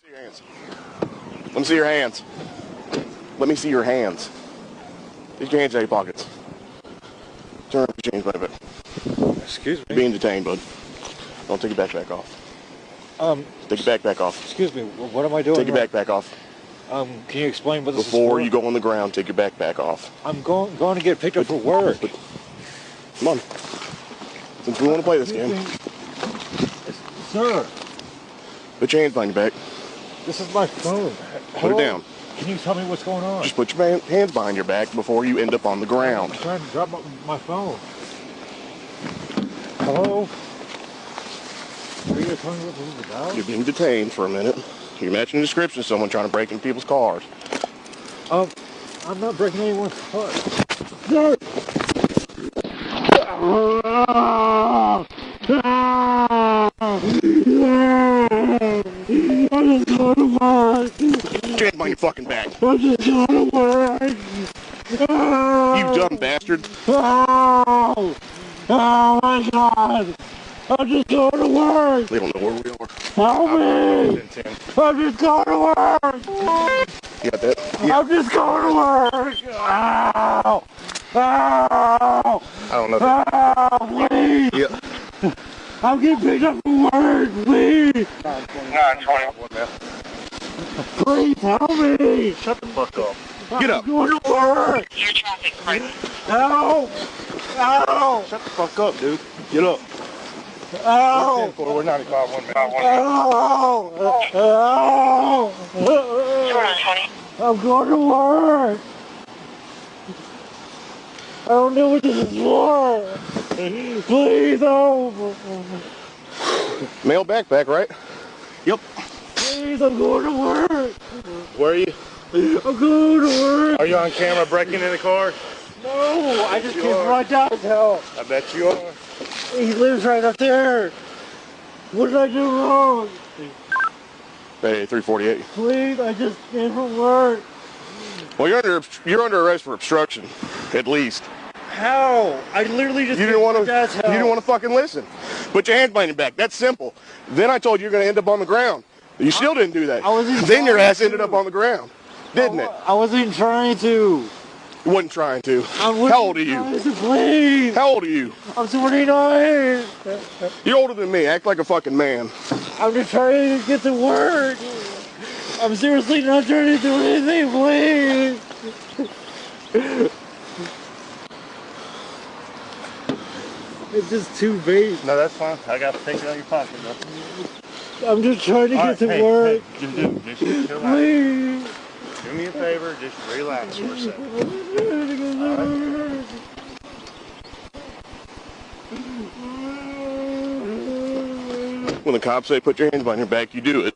See your hands. Let me see your hands. Let me see your hands. Take your hands out of your pockets. Turn up your chains, baby. Excuse me. You're being detained, bud. Don't take your backpack off. Take your backpack off. Excuse me. What am I doing? Take your backpack off. Can you explain what this is for? Before you go on the ground, take your backpack off. I'm going to get picked up for work. Come on. Since we want to play this game. Sir. Put your hands behind your back. This is my phone. Put it down. Can you tell me what's going on? Just put your hands behind your back before you end up on the ground. I'm trying to drop my phone. Hello? Are you telling me what this is about? You're being detained for a minute. You're matching the description of someone trying to break into people's cars. I'm not breaking anyone's car. No! I just go to work. Put your hands behind your fucking back. I just go to work. You dumb bastard. Oh my God. I just go to work. They don't know where we are. Help me. I just go to work. You got that? Yeah. I'm just going to work. Ow. Ow. I don't know that. Ow, please. Yeah. I'm getting picked up from work, please. 920. Please help me. Shut the fuck up. Get up. I'm going to work. Your traffic, please. Ow. Ow. Shut the fuck up, dude. Get up. Ow. We're 95, 1 minute. Ow. Ow. 220. I'm going to work. I don't know what this is for. Please help. Male backpack, right? Yep. Please, I'm going to work. Where are you? I'm going to work. Are you on camera breaking in the car? No, I just came right downtown. I bet you are. He lives right up there. What did I do wrong? Hey, 348. Please, I just came from work. Well, you're under arrest for obstruction, at least. How? I literally just You came didn't from want Dad's to. house. You didn't want to fucking listen. Put your hands behind your back. That's simple. Then I told you you're going to end up on the ground. You still didn't do that. I wasn't Then your trying ass ended to. up on the ground, didn't it? I wasn't trying to. You wasn't trying to. I wasn't How old are you? trying to, please. How old are you? I'm 29. You're older than me. Act like a fucking man. I'm just trying to get to work. I'm seriously not trying to do anything, please. It's just too bait. No, that's fine. I got to take it out of your pocket, though. I'm just trying to get to work. Hey, just relax. Please. Do me a favor, just relax for a second. When the cops say put your hands behind your back, you do it.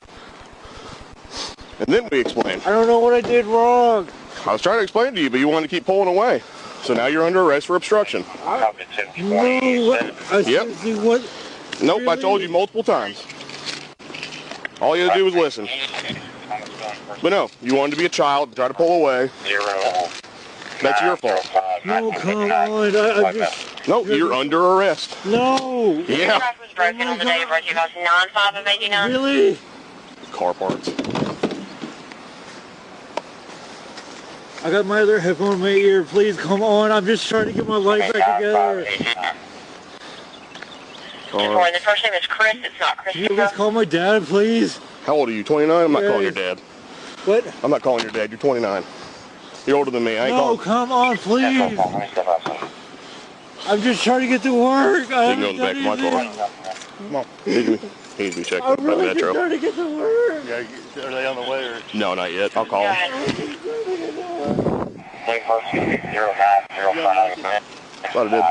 And then we explain. I don't know what I did wrong. I was trying to explain to you, but you wanted to keep pulling away. So now you're under arrest for obstruction. No, I seriously, what? Nope, Really? I told you multiple times. All you had to do was listen. But no, you wanted to be a child and try to pull away. That's your fault. No, come on. I just... No, you're under arrest. No. Yeah. Traffic was broken on the day of rescue house 95 of 89. Really? Car parts. I got my other headphone in my ear. Please, come on. I'm just trying to get my life back together. Car. The first name is Chris. It's not Can you Christopher. please call my dad, please? How old are you? 29? I'm not calling your dad. What? I'm not calling your dad. You're 29. You're older than me. I ain't No, calling. come on, please. I'm just trying to get to work. I You can go in the back of my car. Come on. He needs to be checked I'm out by really just Metro. trying to get to work. Yeah, are they on the way? Or? No, not yet. I'll call him. Thought I did.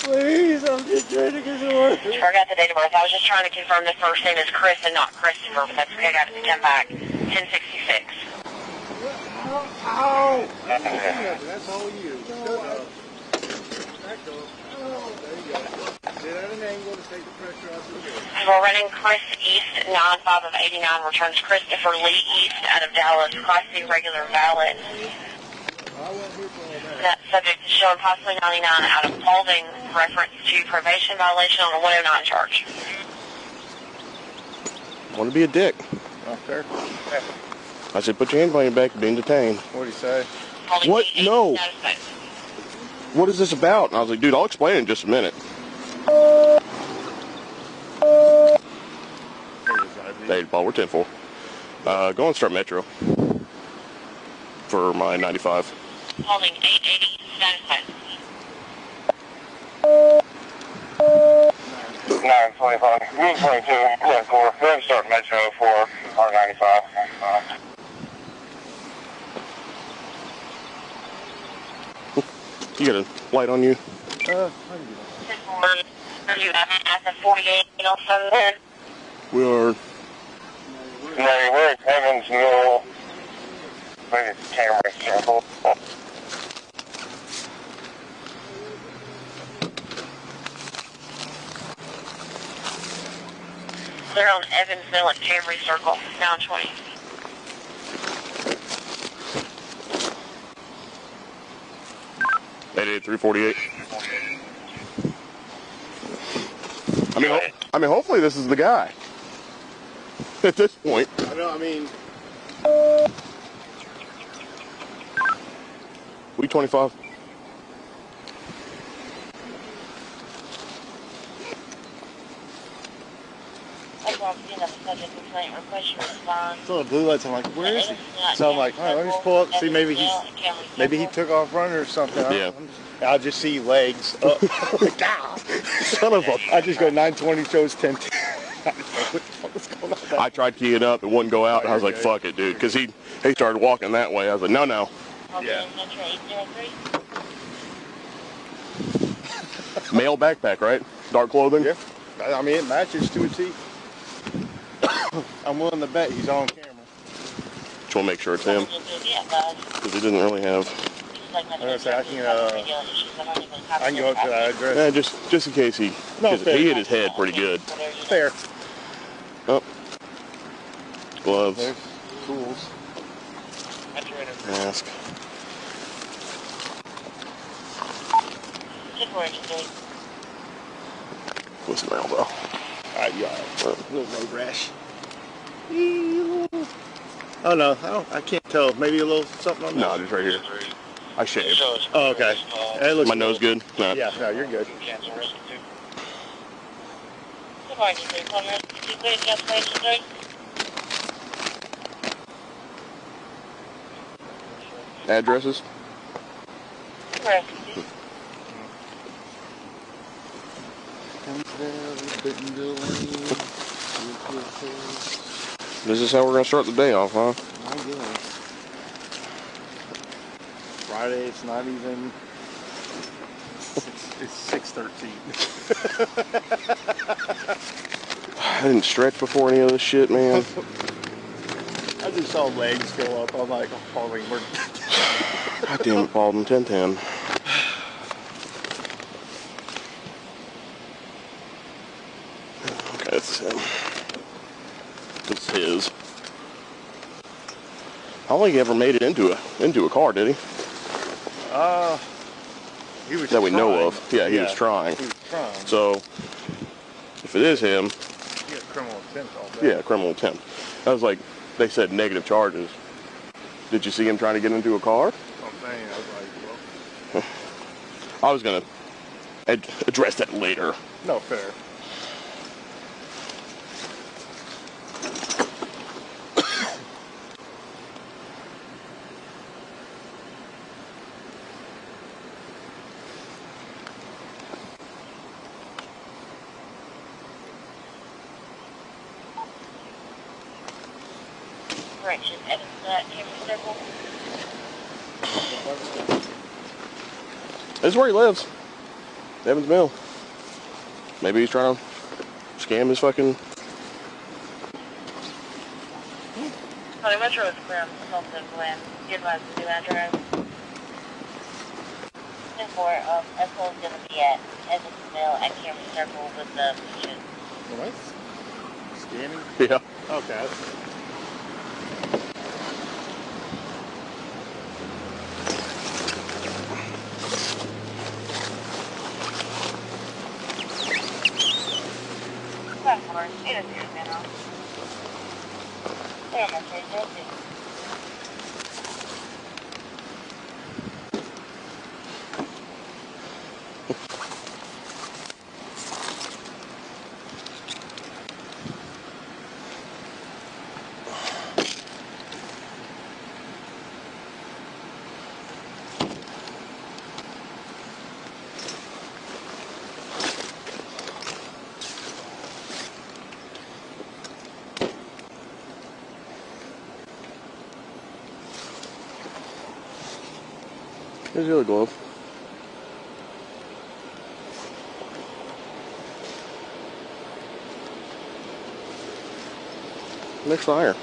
Please, I'm just trying to get to work. Forgot the date of birth. I was just trying to confirm the first name is Chris and not Christopher, but that's okay. I got it to come back. 1066. Ow! That's all you. Back up. There you go. Sit at an angle to take the pressure out of the wheel. We're running Chris East 95 of 89. Returns Christopher Lee East out of Dallas. Class C regular valid. That subject is showing possibly 99 out of Paulding, reference to probation violation on a 109 charge. Want to be a dick. Not fair. I said, put your hands behind your back, you're being detained. What'd he say? What? No. What is this about? And I was like, dude, I'll explain in just a minute. Hey, Paul, we're 10-4. Go and start Metro for my 95. Paulding 880, satisfied. 925, 22, 4. Go and start Metro for R95. You got a light on you? I can do that. At the 48 on Sunday. We are. No, we're at Evans Mill. Where's the camera circle? They're on Evans Mill at Camry Circle, 920. Eight 348. I mean, hopefully this is the guy. At this point. I know, I mean... We 25. So the blue lights, I'm like, where is he? So I'm like, all right, let me just pull up, see maybe he took off running or something. Yeah. I'll just see legs. Oh, like, ah, son of a! I just go 920 shows 10. What the fuck is going on? I tried keying up, it wouldn't go out, and I was like, fuck it, dude. Because he started walking that way. I was like, no. Yeah. Male backpack, right? Dark clothing? Yeah. I mean, it matches to a T. I'm willing to bet he's on camera. Just want to make sure it's him. Because he didn't really have... I can go up to that address. Yeah, just in case he... Because he hit his head pretty good. Fair. Oh. Gloves. There's tools. Mask. Listen, elbow. Yeah. Little road rash. Oh no, I can't tell. Maybe a little something on that. No, just right here. I shaved. Oh, okay. It looks My nose good? No. Yeah, no, you're good. Addresses? This is how we're going to start the day off, huh? I guess. Friday, it's not even... It's 6:13. I didn't stretch before any of this shit, man. I just saw legs go up. I'm like, oh, we're... God damn it, Paulding, 10-10. Okay, that's him. It's his. I don't think he ever made it into a car, did he? He was that we trying. know of. Yeah, he was trying. He was trying. So, if it is him... He had criminal attempt all day. Yeah, criminal attempt. I was like, they said negative charges. Did you see him trying to get into a car? I'm saying, I was like, well... I was going to address that later. No, fair. Correction, Evans Camry Circle. This is where he lives. Evans Mill. Maybe he's trying to scam his fucking... Paulding Metro is clear on Sultan Glen. Give us the new address. 10-4, Echo is going to be at Evans Mill at Camry Circle with the patient. What? Scanning? Yeah. Okay. Here's the other glove. Mixed fire.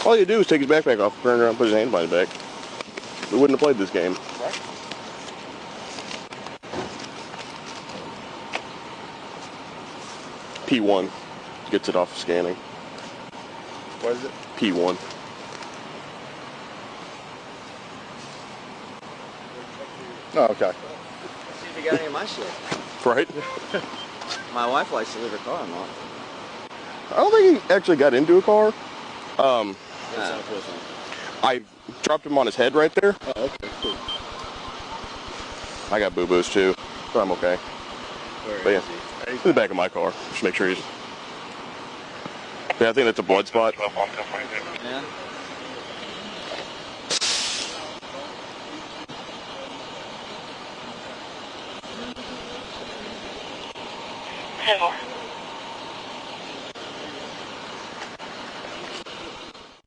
All you do is take his backpack off, turn around, put his hand behind his back. We wouldn't have played this game. Right. P1 gets it off scanning. What is it? P1. Oh, okay. Let's see if you got any of my shit. Right? My wife likes to leave her car unlocked. I don't think he actually got into a car. I dropped him on his head right there. Oh, okay, cool. I got boo-boos too, so I'm okay. But yeah, in the back of my car. Just make sure he's... Yeah, I think that's a blood spot. Yeah. Hello.